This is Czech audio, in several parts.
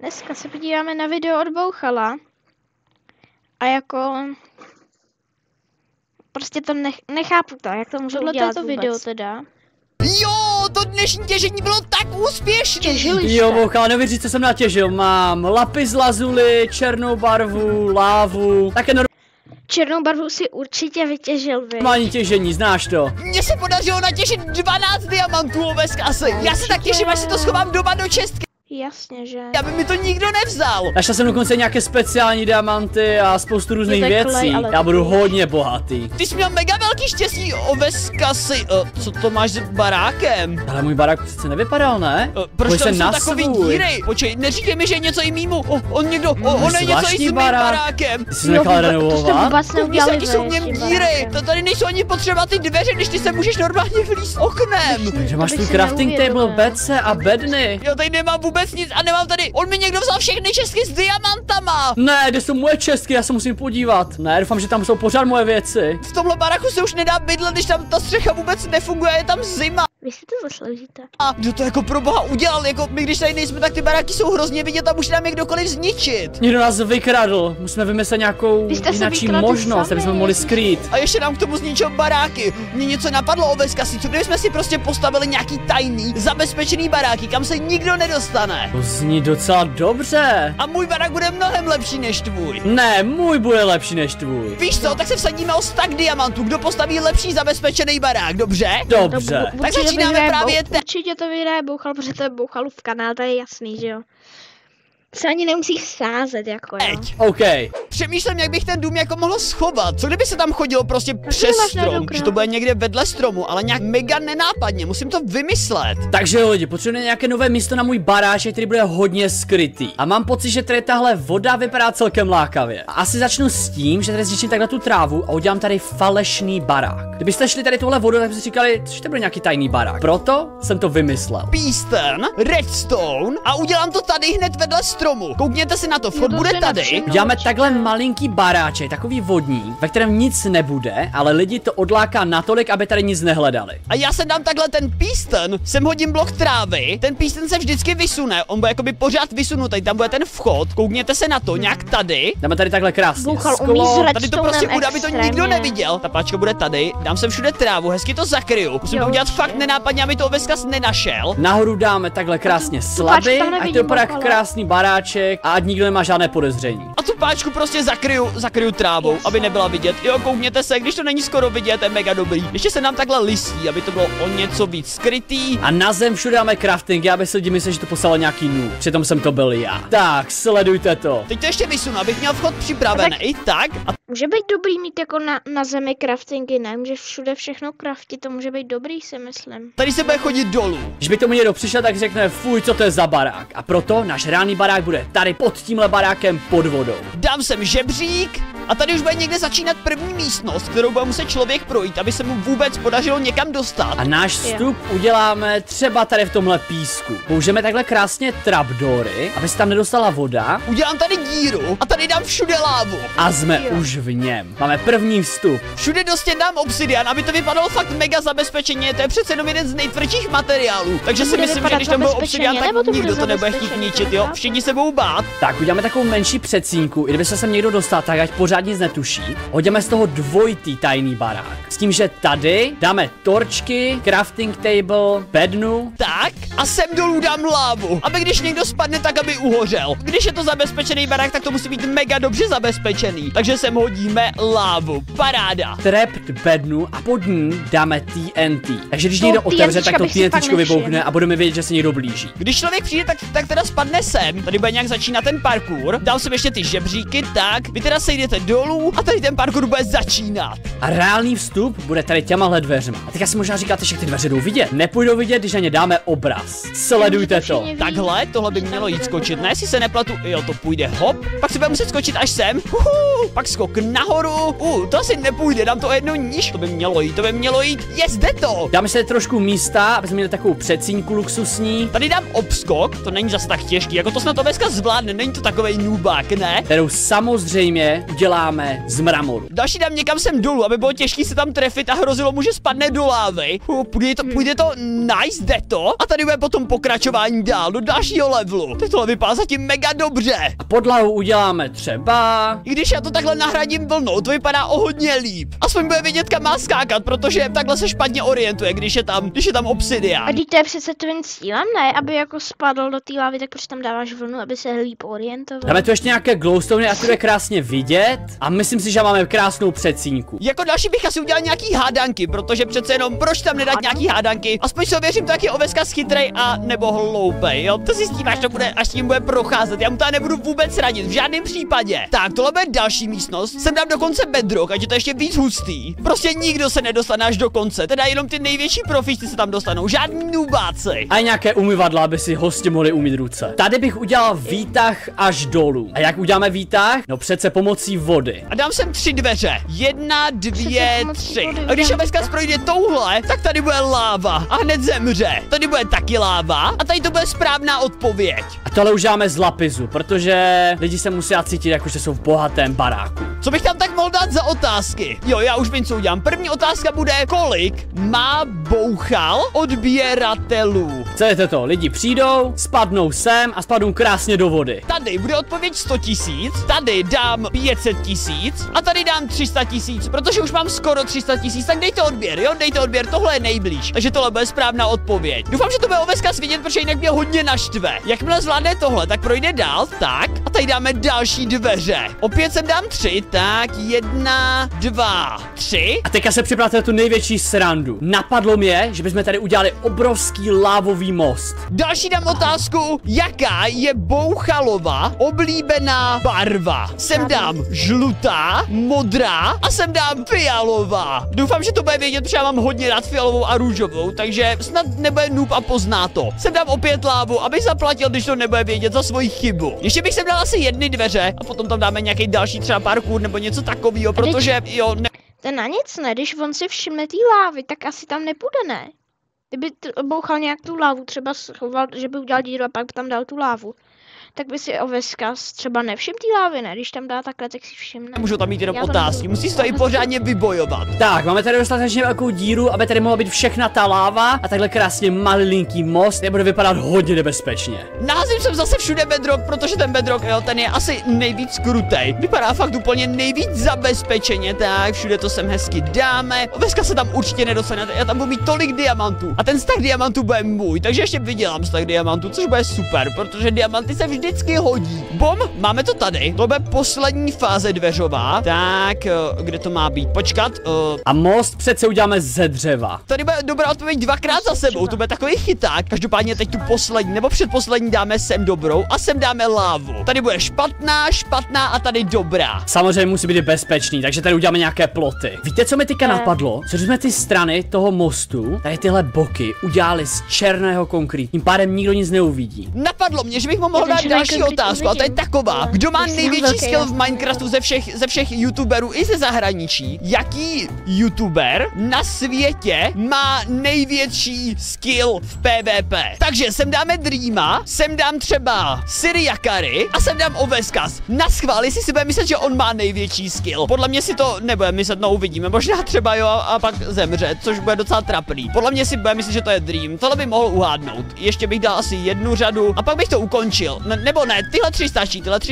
Dneska se podíváme na video od Bouchala. A jako... Prostě to nechápu to, jak to můžu udělat to video teda. Jo, to dnešní těžení bylo tak úspěšné. Jo, Bouchal, nevěří, co jsem natěžil. Mám lapis lazuli, černou barvu, lávu, také černou barvu si určitě vytěžil vy. normální těžení, znáš to. Mně se podařilo natěžit 12 diamantů bez kasy. Já se tak těším, až si to schovám doma do čestky. Jasně, že. Aby mi to nikdo nevzal. Našel jsem dokonce nějaké speciální diamanty a spoustu různých věcí. Já budu hodně bohatý. Ty jsi měl mega velký štěstí bez kasy. Co to máš s barákem? Ale můj barák přece nevypadal, ne? Proč tam jsou takový díry? Počkej, neříkej mi, že je něco i mýmu. On je něco i s mým barákem. Ty jsi nechal renovovat? Jaký jsou v něm díry? To tady nejsou ani potřeba ty dveře, když ty se můžeš normálně vylízt oknem. Takže máš tu crafting table, bedce a bedny. Jo, tady nemám vůbec nic a nemám tady. On mi někdo vzal všechny čestky s diamantama. Ne, kde jsou moje čestky, já se musím podívat. Ne, doufám, že tam jsou pořád moje věci. V tomhle baraku se už nedá bydlet, když tam ta střecha vůbec nefunguje, je tam zima. Vy si to zasloužíte. A kdo to jako pro boha udělal? Jako my, když tady nejsme, tak ty baráky jsou hrozně vidět a může nám je kdokoliv zničit. Někdo nás vykradl, musíme vymyslet nějakou jináčí možnost, aby jsme mohli skrýt. A ještě nám k tomu zničil baráky. Mně něco napadlo o bezkasi, co kdybychom si prostě postavili nějaký tajný, zabezpečený baráky, kam se nikdo nedostane. To zní docela dobře. A můj barák bude mnohem lepší než tvůj. Ne, můj bude lepší než tvůj. Víš co, tak se vsadíme o stack diamantů, kdo postaví lepší zabezpečený barák, dobře? Dobře. Tak začínáme právě teď. Určitě to vyhraje Bouchal, protože to je Bouchalův kanál, to je jasný, že jo. Se ani nemusí sázet, jako jo. OK. Přemýšlím, jak bych ten dům jako mohl schovat. Co kdyby se tam chodilo prostě přes strom, že to bude někde vedle stromu, ale nějak mega nenápadně, musím to vymyslet. Takže jo, lidi, potřebujeme nějaké nové místo na můj baráček, který bude hodně skrytý. A mám pocit, že tady tahle voda vypadá celkem lákavě. A asi začnu s tím, že tady zničím takhle tu trávu a udělám tady falešný barák. Kdybyste šli tady tohle vodu, tak byste říkali, že to bude nějaký tajný barák. Proto jsem to vymyslel. Písten, redstone a udělám to tady hned vedle stromu. Koukněte si na to, vchod bude tady. Uděláme takhle malinký baráček, takový vodní, ve kterém nic nebude, ale lidi to odláká natolik, aby tady nic nehledali. A já sem dám takhle ten písten, sem hodím blok trávy, ten písten se vždycky vysune, on bude jakoby pořád vysunutý, tam bude ten vchod, koukněte se na to, nějak tady. Dáme tady takhle krásně sklo, tady to prostě bude, aby to nikdo neviděl. Ta páčka bude tady, dám sem všude trávu, hezky to zakryju. Musím to udělat fakt nenápadně, aby to Oveskas nenašel. Nahoru dáme takhle krásně slaby, ať to vypadá krásný baráček a ať nikdo nemá žádné podezření. A tu páčku prostě zakryju trávou, aby nebyla vidět. Jo, koukněte se, když to není skoro vidět, je mega dobrý. Ještě se nám takhle listí, aby to bylo o něco víc skrytý. A na zem všude dáme crafting, aby si lidi mysleli, že to poslal nějaký noob. Přitom jsem to byl já. Tak, sledujte to. Teď to ještě vysunu, abych měl vchod připravený. Tak. A může být dobrý mít jako na zemi craftingy, ne? Může všude všechno craftit, to může být dobrý, si myslím. Tady se bude chodit dolů. Když by tomu někdo přišel, tak řekne, fuj, co to je za barák. A proto náš reálný barák bude tady pod tímhle barákem pod vodou. Dám sem žebřík a tady už bude někde začínat první místnost, kterou bude muset člověk projít, aby se mu vůbec podařilo někam dostat. A náš vstup uděláme třeba tady v tomhle písku. Použijeme takhle krásně trapdory, aby se tam nedostala voda. Udělám tady díru a tady dám všude lávu. A jsme už v něm. Máme první vstup. Všude do stěn dám obsidian, aby to vypadalo fakt mega zabezpečeně. To je přece jenom jeden z nejtvrdších materiálů. Takže si myslím, že když tam byl obsidian, tak nikdo to nebude chtít ničit, jo? Všichni se budou bát. Tak uděláme takovou menší předsínku, i kdyby se sem někdo dostal, tak ať pořád nic netuší. Hodíme z toho dvojitý tajný barák. S tím, že tady dáme torčky, crafting table, bednu. Tak a sem dolů dám lávu, aby když někdo spadne, tak aby uhořel. Když je to zabezpečený barák, tak to musí být mega dobře zabezpečený. Takže sem hodíme lávu. Paráda. Trapped bednu a pod ní dáme TNT. Takže když někdo otevře, tak to TNTčko vybouchne a budeme vědět, že se někdo blíží. Když člověk přijde, tak teda spadne sem. Tady bude nějak začínat ten parkour. Dám sem ještě ty žebříky, tak vy teda sejdete dolů a tady ten parkour bude začínat. A reálný vstup bude tady těmahle dveřma. A teďka si možná říkáte, že ty dveře jdou vidět. Nepůjdou vidět, když na ně dáme obraz. Sledujte to. Takhle, tohle by mělo jít skočit, ne? Jestli se nepletu, jo, to půjde hop. Pak si bude muset skočit až sem. Pak skok nahoru. To asi nepůjde, dám to jedno níž. To by mělo jít. Jde to. Dáme si trošku místa, aby jsme měli takovou předsínku luxusní. Tady dám obskok, to není zase tak těžký, jako to snad Oveskas zvládne, není to takovej nubák, ne? Kterou samozřejmě udělá uděláme z mramoru. Další dám někam sem dolů, aby bylo těžké se tam trefit a hrozilo mu, že spadne do lávy. Půjde to nice, jde to. A tady bude potom pokračování dál do dalšího levelu. Teď tohle vypadá zatím mega dobře. A podlahu uděláme třeba... I když já to takhle nahradím vlnou, to vypadá o hodně líp. Aspoň bude vědět, kam má skákat, protože takhle se špatně orientuje, když je tam obsidian. A teď to je přece tvým cílem, ne? Aby jako spadl do té lávy, tak proč tam dáváš vlnu, aby se líp orientoval? Dáme tu ještě nějaké glowstone, a to je krásně vidět. A myslím si, že máme krásnou předsínku. Jako další bych asi udělal nějaký hádanky, protože přece jenom proč tam nedat nějaký hádanky? Aspoň si ověřím to, jak je Oveska chytrej a nebo hloupej, jo? To zjistím, až tím bude procházet. Já mu to nebudu vůbec radit, v žádném případě. Tak, tohle bude další místnost. Sem dám dokonce bedrock, ať je to ještě víc hustý. Prostě nikdo se nedostane až do konce, teda jenom ty největší profíci se tam dostanou, žádný nubáci. A nějaké umyvadla, aby si hosti mohli umýt ruce. Tady bych udělal výtah až dolů. A jak uděláme výtah? No přece pomocí vody. A dám sem 3 dveře. 1, 2, 3. A když Oveska projde touhle, tak tady bude láva a hned zemře. Tady bude taky láva a tady to bude správná odpověď. A tohle už dáme z lapisu, protože lidi se musí cítit, jako že jsou v bohatém baráku. Co bych tam tak mohl dát za otázky? Jo, já už vím, co udělám. První otázka bude, kolik má bouchal odběratelů? Chcete to? Lidi přijdou, spadnou sem a spadnou krásně do vody. Tady bude odpověď 100 000, tady dám 500 000 a tady dám 300 000, protože už mám skoro 300 000, tak dejte odběr, jo, dejte odběr, tohle je nejblíž, takže tohle bude správná odpověď. Doufám, že to bude Oveska svidět, protože jinak mě hodně naštve. Jakmile zvládne tohle, tak projde dál, tak a tady dáme další dveře. Opět sem dám 3, tak 1, 2, 3. A teďka se připravte na tu největší srandu. Napadlo mě, že bychom tady udělali obrovský lávový most. Další dám otázku, jaká je Bouchalova oblíbená barva? Sem dám žlutá, modrá a sem dám fialová. Doufám, že to bude vědět, protože já mám hodně rád fialovou a růžovou, takže snad nebude noob a pozná to. Sem dám opět lávu, aby zaplatil, když to nebude vědět, za svoji chybu. Ještě bych sem dal asi 1 dveře a potom tam dáme nějaký další třeba parkour nebo něco takového, protože jo, To je na nic, ne? Když on si všimne té lávy, tak asi tam nepůjde, ne? Kdyby bouchal nějak tu lávu, třeba schoval, že by udělal díru a pak by tam dal tu lávu, tak by si Oveska třeba nevšiml té lávy, ne? Když tam dá takhle, tak si všimne. Můžu tam mít jenom otázky, musíš to i pořádně vybojovat. Tak, máme tady dostatečně velkou díru, aby tady mohla být všechna ta láva a takhle krásně malinký most, který bude vypadat hodně nebezpečně. Naházím jsem zase všude bedrock, protože ten bedrock, jo, ten je asi nejvíc krutej. Vypadá fakt úplně nejvíc zabezpečeně, tak všude to sem hezky dáme. Oveska se tam určitě nedostane, já tam budu mít tolik diamantů. A ten stack diamantů bude můj, takže ještě vydělám stack diamantů, což bude super, protože diamanty se vždycky hodí. Bom, máme to tady. To bude poslední fáze dveřová. Tak, kde to má být? Počkat. A most přece uděláme ze dřeva. Tady bude dobrá odpověď 2krát za sebou, to bude takový chyták. Každopádně teď tu poslední nebo předposlední dáme sem dobrou a sem dáme lávu. Tady bude špatná a tady dobrá. Samozřejmě musí být bezpečný, takže tady uděláme nějaké ploty. Víte, co mi teďka napadlo? Co jsme ty strany toho mostu, tady tyhle boky udělali z černého konkrétu. Tím pádem nikdo nic neuvidí. Napadlo mě, že bych mu mohl dát další otázku, a to je taková. Kdo má největší skill v Minecraftu ze všech youtuberů i ze zahraničí? Jaký youtuber na světě má největší skill v PvP? Takže sem dáme Dreama, sem dám třeba Syriakary a sem dám Oveskas. Na schvál, jestli si bude myslet, že on má největší skill. Podle mě si to nebude myslet, no uvidíme. Možná třeba jo a pak zemře, což bude docela trapný. Podle mě si bude myslet, že to je Dream. Tohle by mohl uhádnout. Ještě bych dal asi 1 řadu a pak bych to ukončil. Nebo ne, tyhle 3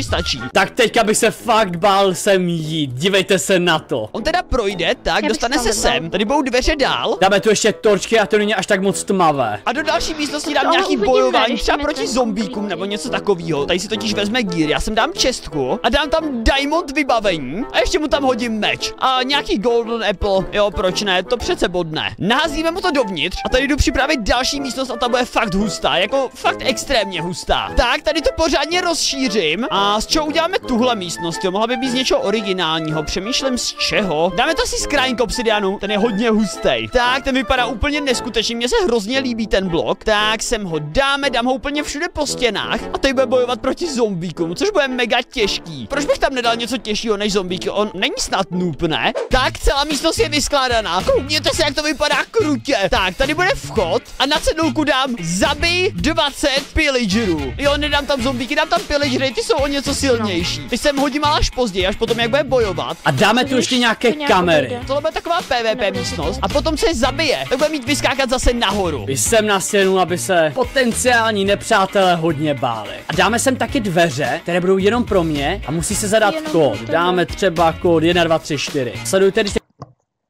stačí. Tak teďka bych se fakt bál sem jít, dívejte se na to. On teda projde, tak dostane se sem, tady budou dveře dál. Dáme tu ještě torčky a to není až tak moc tmavé. A do další místnosti dám nějaký bojování, třeba proti zombíkům nebo něco takového. Tady si totiž vezme gear, já sem dám čestku a dám tam diamond vybavení a ještě mu tam hodím meč. A nějaký golden apple, jo proč ne, to přece bodne. Naházíme mu to dovnitř a tady jdu připravit další místnost a ta bude fakt hustá, jako fakt extrémně hustá. Tak, tady to pořádně rozšířím a z čeho uděláme tuhle místnost, jo, mohla by být z něčeho originálního, přemýšlím z čeho. Dáme to asi z krajinky obsidianu, ten je hodně hustý. Tak, ten vypadá úplně neskutečně, mně se hrozně líbí ten blok. Tak sem ho dám ho úplně všude po stěnách a tady bude bojovat proti zombíkům, což bude mega těžký. Proč bych tam nedal něco těžšího než zombíky? On není snad noob, ne? Tak, celá místnost je vyskládaná. Koukněte se, jak to vypadá krutě. Tak, tady bude vchod a na cedulku dám zabij 20 pillagerů. Jo, nedám tam zombíky dám tam pillagery, ty jsou o něco silnější. Ty sem hodím ale až později, až potom jak bude bojovat. A dáme tu ještě nějaké to nějak kamery. dojde. Tohle bude taková PvP místnost a potom se zabije. Tak bude mít vyskákat zase nahoru. Vy jsem na stěnu, aby se potenciální nepřátelé hodně báli. A dáme sem taky dveře, které budou jenom pro mě a musí se zadat Jenom kód. pro tebe. Dáme třeba kód 1, 2, 3, 4. Sledujte, když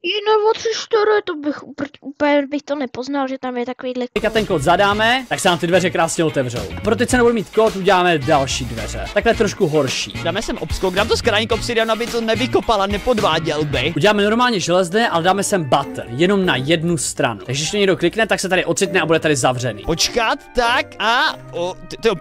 1, 2, 3, 4, to bych úplně bych to nepoznal, že tam je takovýhle. teďka ten kód zadáme, tak se nám ty dveře krásně otevřou. A pro teď se nebudu mít kód, uděláme další dveře. Takhle trošku horší. Dáme sem obskok, dám to skráník obsidian, aby to nevykopal a nepodváděl by. Uděláme normálně železné, ale dáme sem button, jenom na jednu stranu. Takže když to někdo klikne, tak se tady ocitne a bude tady zavřený. Počkat, tak a...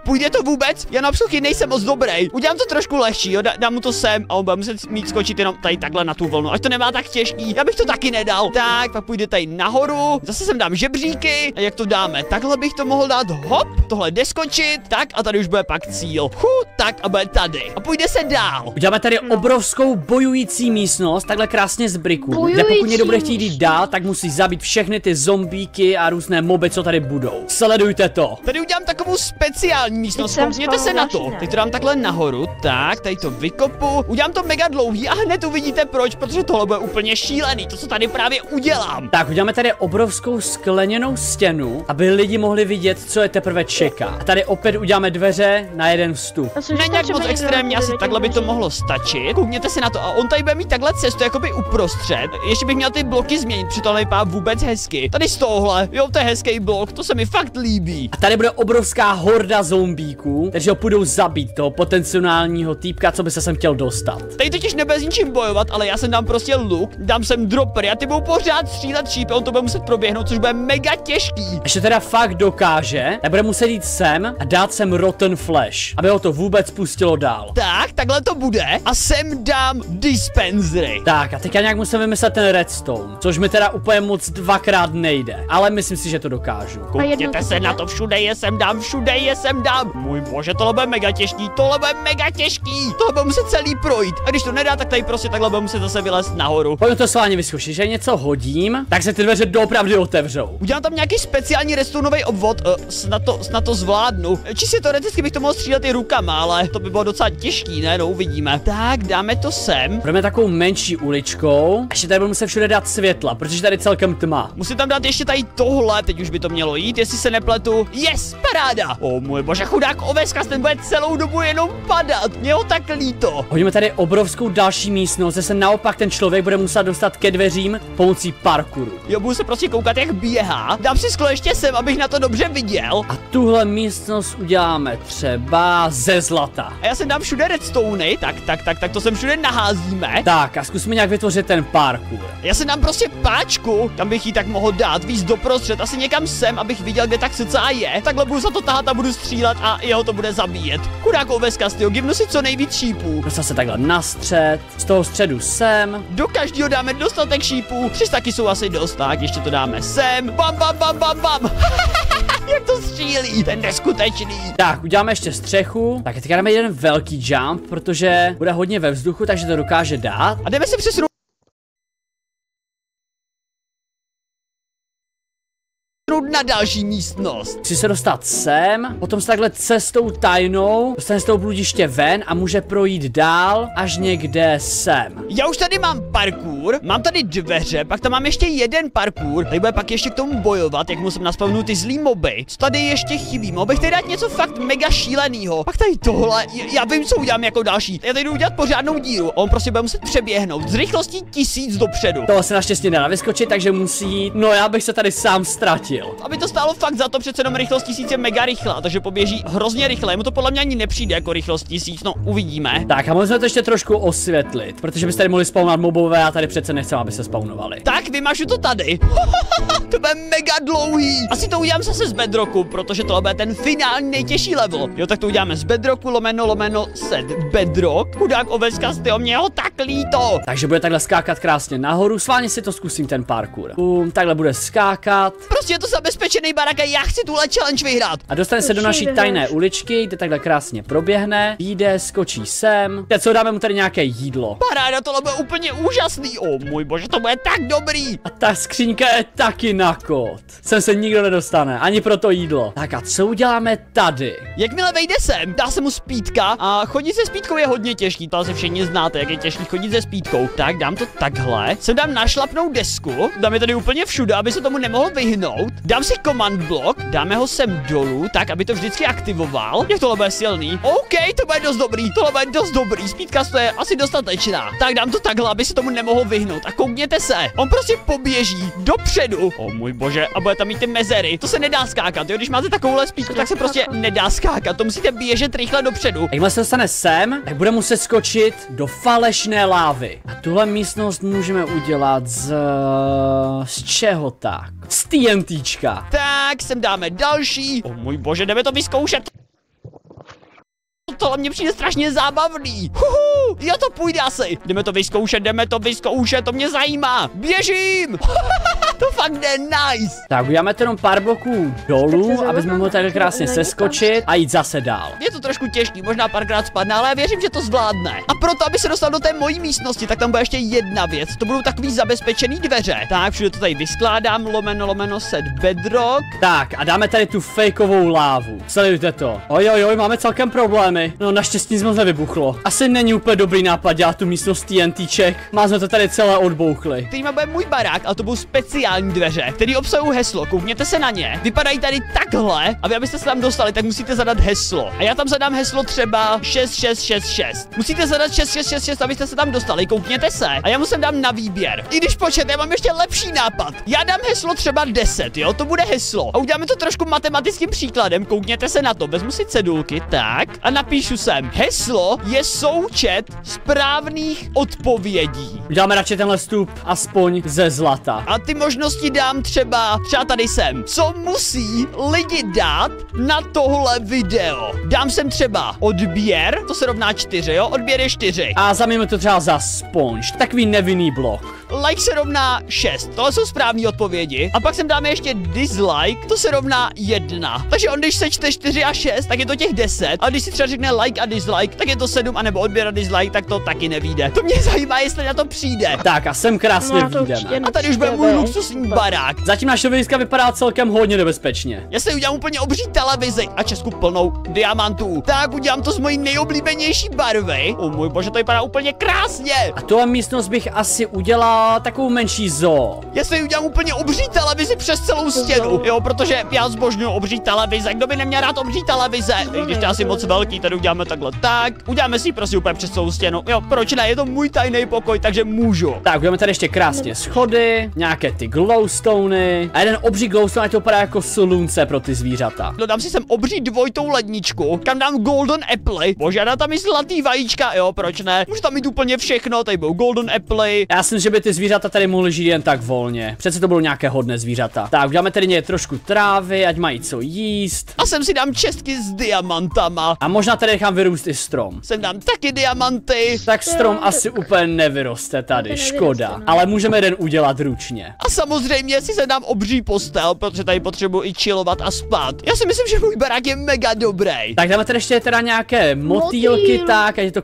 půjde to vůbec? Já na obsluchy nejsem moc dobrý. Udělám to trošku lehčí, jo, dám mu to sem a on bude muset mít skočit jenom tady takhle na tu vlnu. Až to nemá tak těžký, já bych to taky nedal. Tak, pak půjde tady nahoru, zase sem dám žebříky. A jak to dáme? Takhle bych to mohl dát, hop, tohle jde skočit, tak a tady už bude pak cíl. Tak a bude tady. A půjde se dál. Uděláme tady obrovskou bojující místnost, takhle krásně z briků. Kde pokud Bojující někdo bude chtít jít dál, tak musí zabít všechny ty zombíky a různé moby, co tady budou. Sledujte to. Tady udělám takovou speciální místnost, jsem koukněte se na to. spolu Teď to dám takhle nahoru, tak, tady to vykopu. Udělám to mega dlouhý a hned uvidíte proč, protože tohle bude úplně šílený, to co tady právě udělám. Tak, uděláme tady obrovskou skleněnou stěnu, aby lidi mohli vidět, co je teprve čeká. A tady opět uděláme dveře na jeden vstup. Ne nějak moc extrémně, asi takhle by to mohlo stačit. Koukněte se na to a on tady bude mít takhle cestu jakoby uprostřed. Ještě bych měl ty bloky změnit, přitom nevypadá vůbec hezky. Tady z tohohle, jo, to je hezký blok, to se mi fakt líbí. A tady bude obrovská horda zombíků, takže ho půjdou zabít, toho potenciálního týpka, co by se sem chtěl dostat. Tady totiž nebude s ničím bojovat, ale já sem dám prostě luk, dám sem dropper a ty budou pořád střílet šípy, on to bude muset proběhnout, což bude mega těžký. Ještě teda fakt dokáže, tak bude muset jít sem a dát sem rotten flesh, aby ho to vůbec pustilo dál. Tak, takhle to bude a sem dám dispensery. Tak a teďka nějak musím vymyslet ten redstone, což mi teda úplně moc dvakrát nejde, ale myslím si, že to dokážu. Koukněte se na to, všude je sem dám. Můj bože, tohle bude mega těžký, tohle bude muset celý projít. A když to nedá, tak tady prostě takhle bude muset zase vylézt nahoru. Pojďme to sválně vyzkoušet, že něco hodím, tak se ty dveře doopravdy otevřou. Udělám tam nějaký speciální redstoneový obvod, snad to zvládnu. Čistě teoreticky bych to mohl střílet i rukama, ale to by bylo docela těžký, ne? No, uvidíme. Tak, dáme to sem. Budeme takovou menší uličkou, a ještě tady budeme muset všude dát světla, protože tady je celkem tma. Musím tam dát ještě tady tohle, teď už by to mělo jít, jestli se nepletu. Yes, paráda! O můj bože, chudák Oveskas, ten bude celou dobu jenom padat, mě ho tak líto. Hodíme tady obrovskou další místnost, kde se naopak ten člověk bude muset dostat ke dveřím pomocí parkouru. Jo, budu se prostě koukat, jak běhá. Dám si sklo ještě sem, abych na to dobře viděl. A tuhle místnost uděláme třeba ze zlata. A já sem dám všude redstony, tak to sem všude naházíme. Tak a zkusme nějak vytvořit ten parkour. Já sem dám prostě páčku, tam bych ji tak mohl dát, víc doprostřed, asi někam sem, abych viděl, kde tak cca je. Takhle budu za to tahat a budu střílet a jeho to bude zabíjet. Chudák Oveskas, tyjo, givnu si co nejvíc šípů. Dostal se takhle na střed, z toho středu sem. Do každého dáme dostatek šípů, 3 taky jsou asi dost, tak ještě to dáme sem. Bam. Jak to střílí, ten neskutečný. Tak, uděláme ještě střechu. Tak teďka dáme jeden velký jump, protože bude hodně ve vzduchu, takže to dokáže dát. A jdeme si přesunout na další místnost. Chci se dostat sem, potom se takhle cestou tajnou dostane z toho bludiště ven a může projít dál až někde sem. Já už tady mám parkour, mám tady dveře, pak tam mám ještě jeden parkour, tady bude pak ještě k tomu bojovat, jak musím naspavnout ty zlý moby. Co tady ještě chybí? Mohl bych tady dát něco fakt mega šílenýho. Pak tady tohle, já vím, co udělám jako další. Já tady jdu udělat pořádnou díru, on prostě bude muset přeběhnout z rychlostí 1000 dopředu. Tohle se naštěstí nedá vyskočit, takže musí jít. No já bych se tady sám ztratil. Aby to stálo fakt za to, přece jenom rychlost 1000 je mega rychlá, takže poběží hrozně rychle. Mu to podle mě ani nepřijde jako rychlost 1000, no uvidíme. Tak a můžeme to ještě trošku osvětlit, protože byste tady mohli spawnovat mobové a tady přece nechceme, aby se spawnovali. Tak, vymažu to tady. To bude mega dlouhý. Asi to udělám zase z bedrocku, protože tohle bude ten finální nejtěžší level. Jo, tak to uděláme z bedrocku lomeno set bedrock. Chudák Oveskas, tyjo, mě ho tak líto. Takže bude takhle skákat krásně nahoru, sválně si to zkusím ten parkour. Takhle bude skákat. Prostě je to zabezpečené. zabezpečený barák a já chci tuhle challenge vyhrát. A dostane se do naší Určitě tajné vyhraješ. uličky, kde takhle krásně proběhne, jde, skočí sem. Teď co, dáme mu tady nějaké jídlo. Paráda, tohle bude úplně úžasný. O můj bože, to bude tak dobrý. A ta skříňka je taky na kód. Sem se nikdo nedostane, ani pro to jídlo. Tak a co uděláme tady? Jakmile vejde sem, dá se mu spítka a chodit se spítkou je hodně těžký, to asi všichni znáte, jak je těžký chodit se spítkou. Tak dám to takhle, sem dám našlapnou desku, dám je tady úplně všude, aby se tomu nemohl vyhnout. Dám si command block, dáme ho sem dolů, tak aby to vždycky aktivoval. Jak tohle bude silný? OK, to bude dost dobrý, tohle bude dost dobrý, spítka to je asi dostatečná. Tak dám to takhle, aby se tomu nemohl vyhnout a koukněte se, on prostě poběží dopředu. O můj bože, a bude tam mít ty mezery, to se nedá skákat, jo, když máte takovouhle spítku, tak se prostě nedá skákat, to musíte běžet rychle dopředu. Jakmile se dostane sem, tak bude muset skočit do falešné lávy. A tuhle místnost můžeme udělat z čeho tak? Z TNTčka. Tak, sem dáme další. O můj bože, jdeme to vyzkoušet. Tohle mě přijde strašně zábavný. Jo, to půjde asi. Jdeme to vyzkoušet, to mě zajímá. Běžím. To fakt jde nice. Tak uděláme to jenom pár bloků dolů, Tak se aby jsme mohli takhle krásně zavrhneme seskočit a jít zase dál. Je to trošku těžký, možná párkrát spadne, ale já věřím, že to zvládne. A proto, aby se dostal do té mojí místnosti, tak tam bude ještě jedna věc. To budou takový zabezpečený dveře. Tak, všude to tady vyskládám, lomeno set bedrock. Tak a dáme tady tu fejkovou lávu. Sledujte to. Ojojoj, máme celkem problémy. No naštěstí nic moc nevybuchlo. Asi není úplně dobrý nápad dělat tu místnost TNTček. Má jsme to tady celé odbouchli. Kterýma bude můj barák, ale to budou speciální dveře, které obsahují heslo. Koukněte se na ně. Vypadají tady takhle, a vy abyste se tam dostali, tak musíte zadat heslo. A já tam zadám heslo třeba 6666. Musíte zadat 6666, abyste se tam dostali. Koukněte se. A já musím dám na výběr. I když počet, já mám ještě lepší nápad. Já dám heslo třeba 10, jo, to bude heslo. A uděláme to trošku matematickým příkladem. Koukněte se na to. Vezmu si cedulky, tak, a napíšu sem. Heslo je součet správných odpovědí. Uděláme radši tenhle vstup aspoň ze zlata. A ty možnosti dám třeba tady sem. Co musí lidi dát na tohle video? Dám sem třeba odběr, to se rovná 4, jo? Odběr je 4. A zaměňme to třeba za sponge, takový nevinný blok. Like se rovná 6, tohle jsou správné odpovědi. A pak sem dáme ještě dislike, to se rovná 1. Takže on když sečte 4 a 6, tak je to těch 10. A když si třeba řekne like a dislike, tak je to 7, anebo odběr a dislike, tak to taky nevíde. To mě zajímá, jestli na to přijde. Tak a sem krásně No, to vyjdeme. určitě A tady už bude můj luxusní barák. Zatím naše výzka vypadá celkem hodně nebezpečně. Já si udělám úplně obří televizi a česku plnou diamantů. Tak udělám to z mojí nejoblíbenější barvy. O můj bože, to vypadá úplně krásně. A tuhle místnost bych asi udělal takovou menší zoo. Já si udělám úplně obří televizi přes celou stěnu. Jo, protože já zbožňuju obří televize. Kdo by neměl rád obří televize? I když to je asi moc velký, tady uděláme takhle tak. Uděláme si ji prostě úplně přes celou stěnu. Jo, proč ne? Je to můj tajný pokoj, takže můžu. Tak, uděláme tady ještě krásně schody, nějaké ty glowstony a jeden obří glowstone, ať to vypadá jako slunce pro ty zvířata. Dodám si sem obří dvojitou ledničku, kam dám golden apple. Bože, já dám tam i zlatý vajíčka, jo, proč ne? Můžu tam mít úplně všechno, tady budou golden apple. Já si myslím, že by ty zvířata tady mohly žít jen tak volně. Přece to budou nějaké hodné zvířata. Tak, uděláme tady trošku trávy, ať mají co jíst. A sem si dám čestky s diamantama. A možná tady nechám vyrůst i strom. Sem dám taky diamanty. Tak strom asi úplně nevyroste tady, škoda. Ale můžeme jeden udělat ručně. A samozřejmě si se dám obří postel, protože tady potřebuji i chillovat a spát. Já si myslím, že můj barák je mega dobrý. Tak dáme tady ještě teda nějaké motýlky, tak, ať je to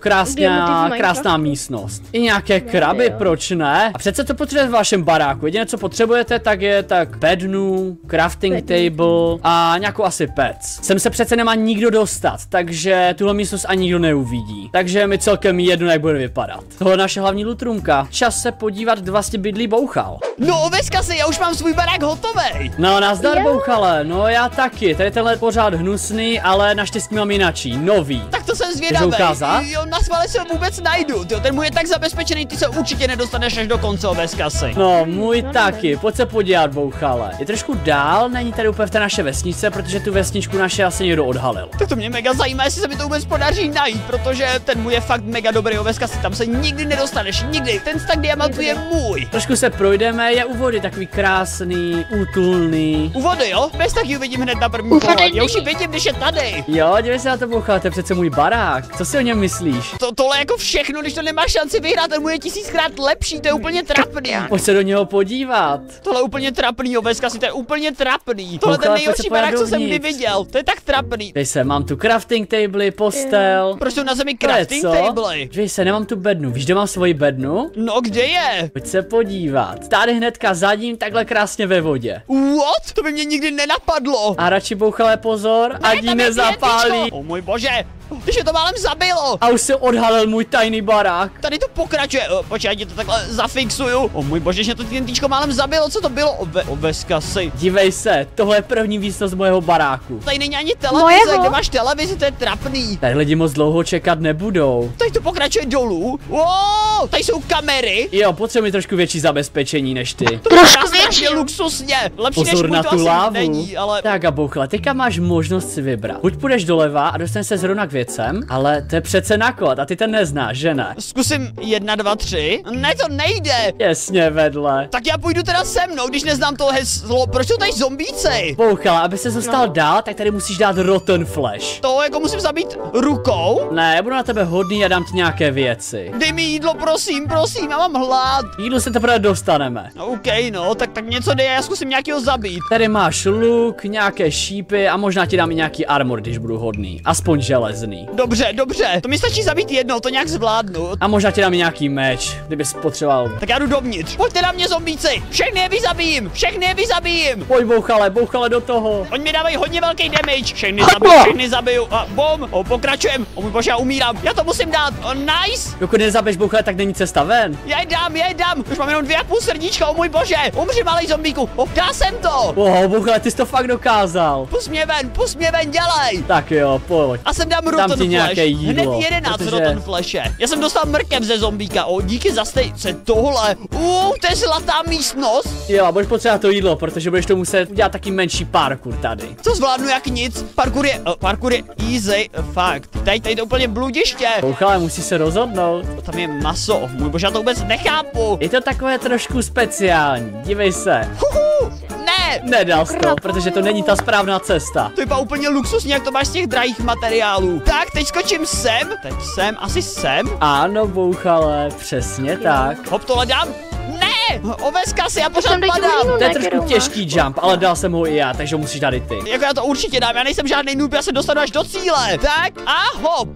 krásná místnost. I nějaké kraby, proč ne? A přece to potřebujete v vašem baráku. Jediné, co potřebujete, tak je bednu, crafting table a nějakou asi pec. Sem se přece nemá nikdo dostat, takže tuhle místnost ani nikdo neuvidí. Takže mi celkem jedno, jak bude vypadat. Tohle je naše hlavní lutrumka. Čas se podívat, kdo vlastně bydlí Bouchal. No, Veskasi, já už mám svůj barák hotovej. No, nazdar Bouchale, no já taky. Tady tenhle je pořád hnusný, ale naštěstí mám jinačí, nový. Tak to jsem Můžu zvědavý. ukázat? Jo, na svale se ho vůbec najdu. Tyjo, ten můj je tak zabezpečený, ty se určitě nedostaneš až do konce, Veskasi. No, můj taky, pojď se podívat, Bouchale. Je trošku dál, není tady úplně v té naše vesničce, protože tu vesničku naše asi někdo odhalil. Tak to mě mega zajímá, jestli se mi to vůbec podaří najít, protože ten můj je fakt mega dobrý, Veskasi, tam se nikdy nedostaneš, nikdy. Ten stack diamantů je můj. Trošku se projdeme, je u vody takový krásný, útulný. U vody, jo? Bez taky uvidím hned na první pohled. Já už ji vidím, když je tady. Jo, dívej se na to, Bouchale, to je přece můj barák. Co si o něm myslíš? Tohle jako všechno, když to nemá šanci vyhrát, ten můj je 1000krát lepší, to je úplně úplně trapný. Pojď se do něho podívat. Tohle je úplně trapný, Oveska, si to je úplně trapný. Tohle je ten Koukala, nejhorší pojď se podívat barák, co jsem kdy dovnitř. viděl. To je tak trapný. Dej se, mám tu crafting table, postel. Proč jsou na zemi To je crafting co? table? Dej se, nemám tu bednu. Víš, kde mám svoji bednu? No, kde je? Pojď se podívat. Tady hnedka za ním, takhle krásně ve vodě. What? To by mě nikdy nenapadlo. A radši bouchalé pozor, ať ji tam je nezapálí. TNTčko. O můj bože, když je to málem zabilo. A už se odhalil můj tajný barák. Tady to pokračuje. Počkej, já to takhle zafixuju. O můj bože, že to TNTčko málem zabilo. Co to bylo? Oveska si. Dívej se, tohle je první místnost mojho baráku. Tady není ani televize. Mojeho? Kde máš televizi? To je trapný. Tady lidi moc dlouho čekat nebudou. Tady to pokračuje dolů. Wow, tady jsou kamery. Jo, potřebuji trošku větší zabezpečení než ty. To vypadá Trošku strašně větší. luxusně. Lepší než Pozor můj na to tu asi lávu. není, ale... Tak a bouchle, teďka máš možnost si vybrat. Buď půjdeš doleva a dostaneš se zrovna k věcem, ale to je přece náklad a ty ten neznáš, že ne? Zkusím 1, 2, 3. Ne, to nejde. Jasně vedle. Tak já půjdu teda se mnou, když neznám to heslo. Proč jsou tady zombíci? Bouchala, aby se dostal dál, tak tady musíš dát Rotten Flesh. To jako musím zabít rukou? Ne, já budu na tebe hodný a dám ti nějaké věci. Dej mi jídlo, prosím, prosím, já mám hlad. Jídlo se teprve dostaneme. No, OK, no, tak něco dej, já zkusím nějakého zabít. Tady máš luk, nějaké šípy a možná ti dám i nějaký armor, když budu hodný. Aspoň železný. Dobře, dobře, to mi stačí zabít jednou, to nějak zvládnu. A možná ti dám i nějaký meč, kdybys potřeboval. Tak já jdu dovnitř. Pojďte na mě, zombíci, všechny je vyzabijím, všechny je vyzabijím. Pojď bouchale do toho. Oni mi dávají hodně velký damage. Všechny zabiju. A bom. Pokračujem. O můj bože, já umírám. Já to musím dát. Nice. Dokud nezabiješ bouchale, tak není cesta ven. Já je dám. Už mám jenom 2,5 srdíčka, o můj bože. Umři, malej zombíku. Dá jsem to. Bouchale, ty jsi to fakt dokázal. Pust mě ven, dělej. Tak jo, pojď. A sem dám Dám Rotten ti Flash. nějaké jídlo, Hned 11 protože- Rotten Flashe. Já jsem dostal mrkev ze zombíka. Díky za stejce tohle. To je zlatá místnost. Jo, a budeš potřebovat to jídlo, protože budeš to muset udělat taky menší parkour tady. To zvládnu jak nic. Parkour je easy. Fakt. Tady to úplně bludiště. Bouchale, musíš se rozhodnout. Tam je maso. Můj bože, já to vůbec nechápu. Je to takové trošku speciální, dívej se. Ne. Nedal jsi to, protože to není ta správná cesta. To vypadá úplně luxusně, jak to máš z těch drahých materiálů. Tak, teď skočím sem. Asi sem. Ano, bouchale, přesně tak. Hop, tohle dám. Ne! Oveska si, já pořád Tam dej tu padám. hlínu, To je ne, trošku kterou máš. těžký jump, ale dal jsem ho i já, takže ho musíš dát i ty. Jako já to určitě dám, já nejsem žádný noob, já se dostanu až do cíle. Tak a hop.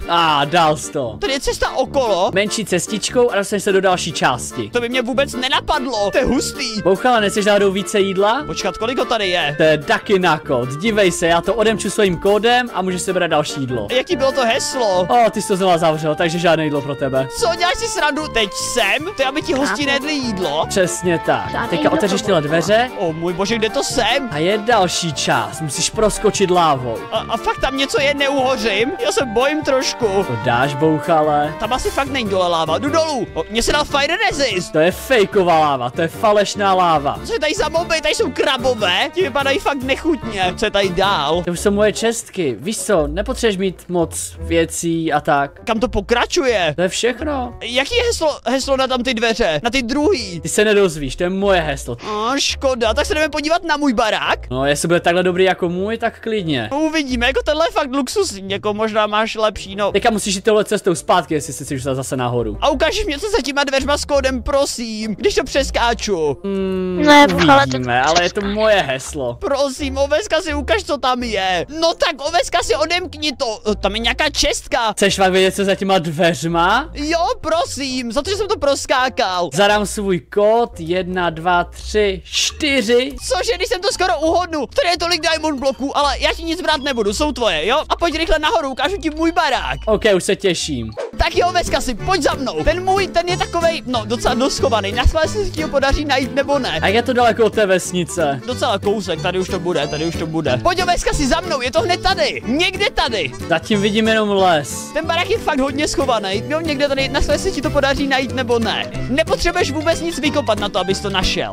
Dal jsi to. Tady je cesta okolo. Menší cestičkou a dostaneš se do další části. To by mě vůbec nenapadlo. To je hustý. Bouchale, nechceš náhodou více jídla? Počkat, kolik ho tady je? To je taky na kód. Dívej se, já to odemču svým kódem a můžeš si brát další jídlo. Jaký bylo to heslo? Ty jsi to znova zavřel, takže žádné jídlo pro tebe. Co, děláš si srandu? Teď sem? To je, aby ti hosti nejedli jídlo? Přesně tak. Žádné Teďka jídlo otevřeš pro tyhle dveře O můj bože, kde to jsem? a je další část. Musíš proskočit lávou. A fakt tam něco je, neuhořím? Já se bojím trošku. To dáš, bouchale. Tam asi fakt není dole láva, jdu dolů. Mně se dal fire resist. To je fejková láva, to je falešná láva. Co je tady za moby? Tady jsou krabové. Ti vypadají fakt nechutně. Co je tady dál? To už jsou moje čestky. Víš co, nepotřebuješ mít moc věcí a tak. Kam to pokračuje? To je všechno. Jaký je heslo na tam ty dveře? Na ty druhý? Ty se nedozvíš, to je moje heslo. Škoda, tak se jdeme podívat na můj barák. No, jestli bude takhle dobrý jako můj, tak klidně. Uvidíme, jako tenhle je fakt luxusní, jako možná máš lepší, no. Teďka musíš jít tohle cestou zpátky, jestli si chceš zase nahoru. A ukážeš mě, co za těma dveřma s kódem, prosím, když to přeskáču. Ne, ale to... Uvidíme, ale je to moje heslo. Prosím, Oveska si ukaž, co tam je. No tak, Oveska si odemkni to. Tam je nějaká čestka. Chceš fakt vědět, co za těma dveřma? Jo, prosím, za to, že jsem to proskákal. Zadám svůj kód 1, 2, 3, 4. Cože, když jsem to skoro uhodnu. Tady je tolik diamond bloků, ale já ti nic brát nebudu, jsou tvoje, jo? A pojď rychle nahoru, ukážu ti můj barák. OK, už se těším. Tak jo, Veska si, pojď za mnou. Ten můj, ten je takovej, no, docela doschovaný. Na schvál, jestli si ti ho podaří najít nebo ne. A jak je to daleko od té vesnice? Docela kousek, tady už to bude, tady už to bude. Pojď jo, Veska si za mnou, je to hned tady. Někde tady. Zatím vidím jenom les. Ten barák je fakt hodně schovaný. Jo, někde tady, na schvál, jestli ti to podaří najít nebo ne. Nepotřebuješ vůbec nic vykopat na to, abys to našel.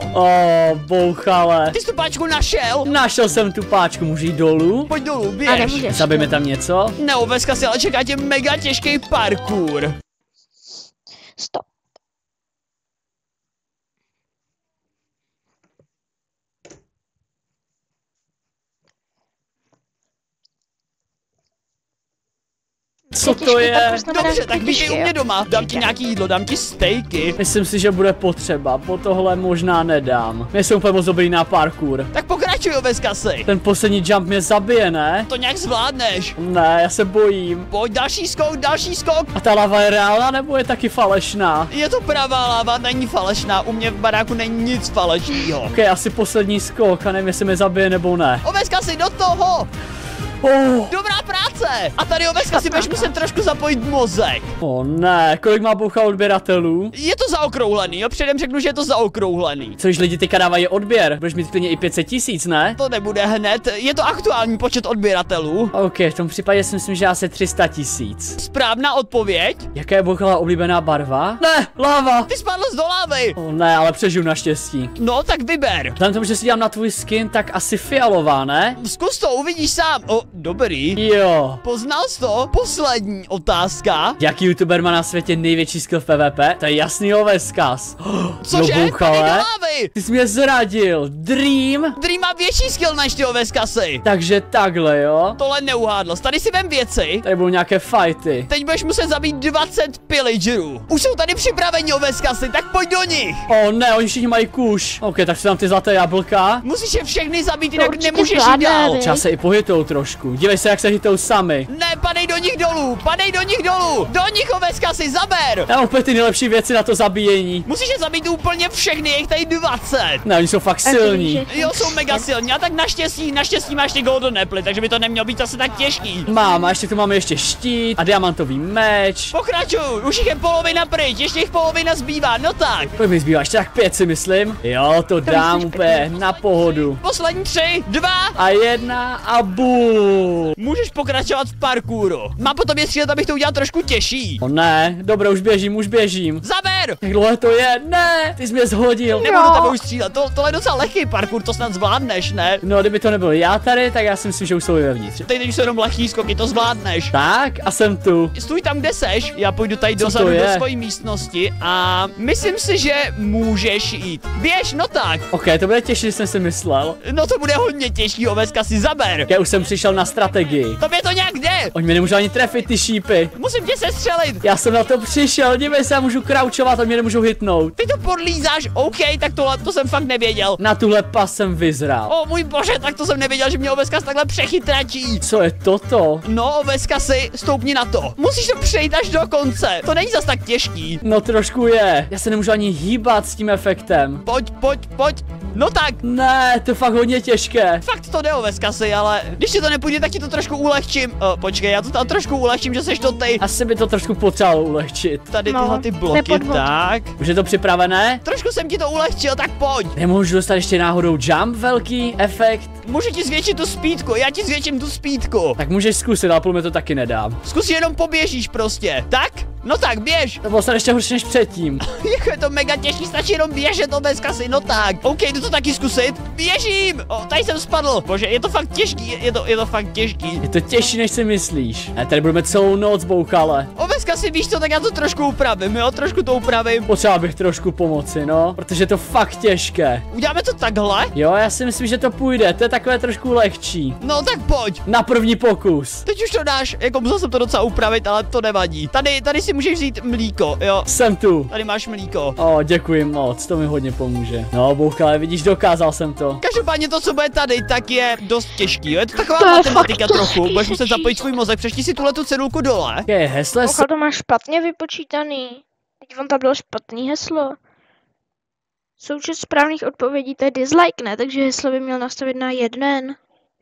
Bouchale. Ty jsi tu páčku našel? Našel jsem tu páčku, můžu jít dolů? Pojď dolů, A běž. nemůžeš. Zabijeme tam něco? Ne, Veska si, ale čeká tě mega těžký parkour. Stop. Co to těžký, je? tak prostě znamená, Dobře, že to tak je vítej těžké, u jo. mě doma. Dám ti nějaký jídlo, dám ti stejky. Myslím si, že bude potřeba, po tohle možná nedám. Mě jsem úplně moc dobrý na parkour. Tak pokračuj, Oveskasi. Ten poslední jump mě zabije, ne? To nějak zvládneš. Ne, já se bojím. Pojď, další skok, další skok. A ta lava je reálná, nebo je taky falešná? Je to pravá láva, není falešná. U mě v baráku není nic falešného. Ok, asi poslední skok a nevím, jestli mě zabije nebo ne. Oveskasi, do toho. Oh, Dobrá práce. A tady, Oveskasi, budeš muset trošku zapojit mozek. oh ne, kolik má boucha odběratelů? Je to zaokrouhlený, jo? Předem řeknu, že je to zaokrouhlený. Což lidi teďka dávají odběr, budeš mít klidně i 500 000, ne? To nebude hned, je to aktuální počet odběratelů. Ok, v tom případě si myslím, že asi 300 000. Správná odpověď? Jaká je bouchala oblíbená barva? Ne, láva! Ty spadl z do lávy. Oh ne, ale přežiju naštěstí. No, tak vyber. Vzhledem k tomu, že si dám na tvůj skin, tak asi fialová, ne? Zkus to, uvidíš sám. O, dobrý. Jo. Poznal jsi to? Poslední otázka. Jaký youtuber má na světě největší skill v PvP? To je jasný Oveskaz. Cože? Padej do lávy. Ty jsi mě zradil. Dream? Dream má větší skill než ty, Oveskasi. Takže takhle, jo? Tohle neuhádl. Tady si vem věci. Tady budou nějaké fighty. Teď budeš muset zabít 20 pillagerů. Už jsou tady připraveni, Oveskasi, tak pojď do nich. Oh ne, oni všichni mají kůž. Ok, tak si dám ty zlaté jablka. Musíš je všechny zabít, jinak určitě nemůžeš jít zvládne, dál. vy. Třeba se i pohytou trošku. Dívej se, jak se hytou sami. Ne, padej do nich dolů, padej do nich dolů. Do nich, Oveskasi, zaber. Já mám úplně ty nejlepší věci na to zabíjení. Musíš je zabít úplně všechny, je jich tady 20. Ne, oni jsou fakt A ty silní. víš, Jo, jsou mega silní, a tak naštěstí máš ty golden apple, takže by to nemělo být asi tak těžký. Mám, a ještě tu máme ještě štít a diamantový meč. Pokračuj, už jich je polovina pryč, ještě jich polovina zbývá, no tak. Kolik mi zbývá? Ještě tak 5 si myslím. Jo, to dám myslíš úplně na pohodu. Poslední 3, 2. A 1 a bum. Můžeš pokračovat v parkouru. Mám po tobě střílet, abych to udělal trošku těžší. O ne, dobré, už běžím. Zaber! Jak dlouho to je? Ne, ty jsi mě zhodil. Nebudu tebe už střílet, tohle je docela lehký parkour, to snad zvládneš, ne? No, kdyby to nebyl já tady, tak já si myslím, že už jsou vevnitř. Teď už jsou jenom lehký skoky, to zvládneš. Tak, a jsem tu. Stůj tam, kde seš, já půjdu tady Co to dozadu do je? svojí místnosti a myslím si, že můžeš jít. Běž, no tak. Ok, to bude těžší, než jsem si myslel. No to bude hodně těžký, Oveskasi, zaber. Já už jsem přišel na strategii. Tobě to nějak jde. Oni mě nemůžou ani trefit, ty šípy. Musím tě sestřelit. Já jsem na to přišel, dívej se, já můžu crouchovat, oni mě nemůžou hitnout. Ty to podlízáš, OK, tak to jsem fakt nevěděl. Na tuhle pas jsem vyzrál. O můj bože, tak to jsem nevěděl, že mě Oveskas takhle přechytračí. Co je toto? No, Oveskasi, stoupni na to. Musíš to přejít až do konce. To není zas tak těžký. No trošku je. Já se nemůžu ani hýbat s tím efektem. Pojď. No tak, Ne, to je fakt hodně těžké. fakt to jde, Oveskasi, ale když ti to nepůjde, tak ti to trošku ulehčím. Počkej, já to tam trošku ulehčím, že seš to ty. Asi by to trošku potřebovalo ulehčit. Tady No, tyhle ty to je bloky, podvod. tak. Už je to připravené? Trošku jsem ti to ulehčil, tak pojď. Nemůžu dostat ještě náhodou jump velký efekt? Můžu ti zvětšit tu speedku, já ti zvětším tu speedku. Tak můžeš zkusit, ale půl mi to taky nedám. Zkus jenom poběžíš prostě. Tak? No tak, běž. To bylo snad ještě horší než předtím. Jak je to mega těžký, stačí jenom běžet Oveskasi, no tak. OK, jdu to taky zkusit. Běžím! O, tady jsem spadl. Bože, je to fakt těžký, je to fakt těžký. Je to těžší, než si myslíš. A tady budeme celou noc, bouchale. Oveskasi, víš co, tak já to trošku upravím, jo, trošku to upravím. Potřeba bych trošku pomoci, no. Protože je to fakt těžké. Uděláme to takhle? Jo, já si myslím, že to půjde. To je takové trošku lehčí. No tak pojď. Na první pokus. Teď už to dáš, jako musel jsem to docela upravit, ale to nevadí. Tady si můžeš vzít mlíko, jo. Jsem tu. Tady máš mlíko. O, děkuji moc, to mi hodně pomůže. No, bouchale, vidíš, dokázal jsem to. Každopádně to, co bude tady, tak je dost těžký, jo. Je to taková To je matematika fakt trochu. Budeš muset těžký. zapojit svůj mozek, přečti si tuhletu cedulku dole. Okay, hesle Pochal, to máš špatně vypočítaný. Teď on tam bylo špatný heslo. Součet správných odpovědí, to je dislike, ne? Takže heslo by měl nastavit na 1.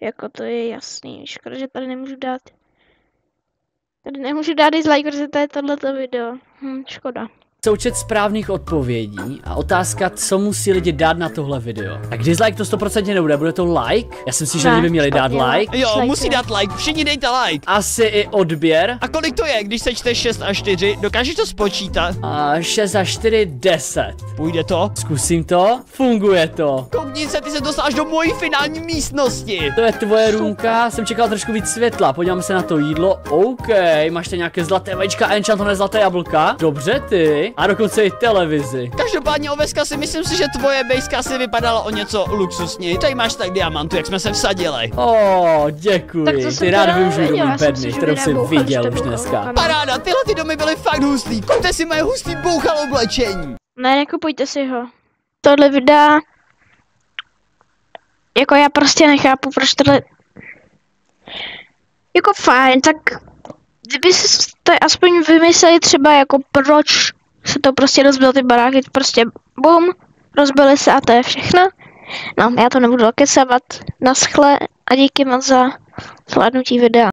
Jako to je jasný. Škoda, že tady nemůžu dát. Tady nemůžu dát dislike, protože to je tohleto video. Škoda. součet správných odpovědí a otázka, co musí lidi dát na tohle video. Tak dislike to 100% nebude, bude to like? Já si myslím, že Ne, lidi by měli dát špatně, like. Jo, Like, musí jo. dát like, všichni dejte like. Asi i odběr. A kolik to je, když sečteš 6 a 4? Dokážeš to spočítat? A 6 a 4, 10. Půjde to? Zkusím to, funguje to. Koukni se, ty se dostal až do mojí finální místnosti. To je tvoje růmka, jsem čekal trošku víc světla, podíváme se na to jídlo. OK, máš tady nějaké zlaté vajíčka a enchantované zlaté jablka. Dobře ty. střechy a dokonce i televizi. Každopádně, Oveska, si myslím si, že tvoje bejska si vypadala o něco luxusněji. Tady máš tak diamantu, jak jsme se vsadili. Děkuji. Tak to jsem Ty rád teda využiju nevěděla, můj já jsem bedny, si, že kterou vy jsem neboucháte viděl už bouchalou dneska. kameru. Paráda, tyhle ty domy byly fakt hustý. Kupte si moje hustý bouchalo oblečení. Ne, nekupujte si ho. Tohle videa... Jako já prostě nechápu, proč tohle... Jako fajn, tak... Kdyby si to aspoň vymysleli třeba jako proč se to prostě rozbilo ty baráky, prostě bum, rozbily se a to je všechno. No, já to nebudu dokecavat. Naschle a díky moc za zvládnutí videa.